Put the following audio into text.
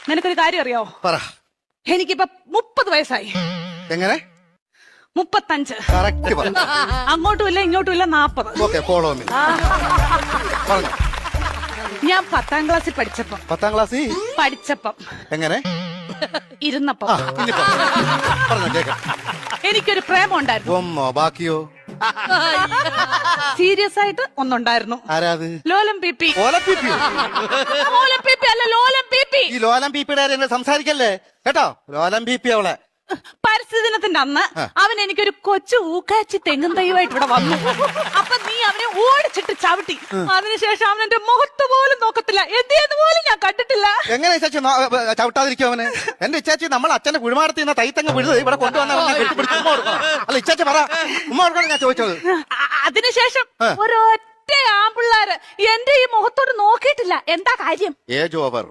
നിനക്കൊരു കാര്യം അറിയോ? പറ. എനിക്കിപ്പോ 30 വയസ്സായി. എങ്ങനെ? 35. കറക്റ്റ് പറ. അങ്ങോട്ടും ഇല്ല ഇങ്ങോട്ടും ഇല്ല 40. Okay, follow me. പറഞ്ഞു. ഞാൻ 10ാം ക്ലാസ്സിൽ പഠിച്ചപ്പം 10ാം ക്ലാസ്സിൽ എങ്ങനെ ഇരുന്നപ്പം പറഞ്ഞു കേൾക്കാം. എനിക്കൊരു പ്രേമം ഉണ്ടായിരുന്നു. ഒന്നോ ബാക്കിയോ? സീരിയസ് ആയിട്ട് ഒന്നുണ്ടായിരുന്നു. ആരാത്? ലോലം പി. ഓലപ്പിപ്പിയോ? ലോലം പി അല്ല, ലോലം പി. ഈ ലോലം പീപ്പിയുടെ സംസാരിക്കല്ലേ കേട്ടോ. ലോലം പീപ്പി അവളെ. പരിസ്ഥിതി ദിനത്തിന്റെ അന്ന് അവൻ എനിക്കൊരു കൊച്ചു ഊക്കാച്ചി തെങ്ങും തൈയുമായിട്ട് ഇവിടെ വന്നു. അപ്പൊ നീ അവനെ ഓടിച്ചിട്ട് ചവിട്ടി. അതിനുശേഷം അവൻ എന്റെ മുഖത്ത് പോലും നോക്കത്തില്ല. എന്ത് പോലും ഞാൻ കണ്ടിട്ടില്ല. എങ്ങനെ ഇച്ചാച്ചി ചവിട്ടാതിരിക്കും അവന്? എന്റെ ഇച്ചാച്ചി നമ്മൾ അച്ഛന്റെ കുഴിമാടത്തിൽ നിന്ന് തൈത്തങ്ങ് വിഴുത് ഇവിടെ കൊണ്ടുവന്ന അല്ല ഇച്ചാച്ചി പറ. ഉമ്മ കൊടുക്കണം ഞാൻ ചോദിച്ചത്. അതിനുശേഷം ഒരൊറ്റ ആമ്പിള്ളാര് എന്റെ ഈ മുഖത്തോട് നോക്കിയിട്ടില്ല. എന്താ കാര്യം? Age over.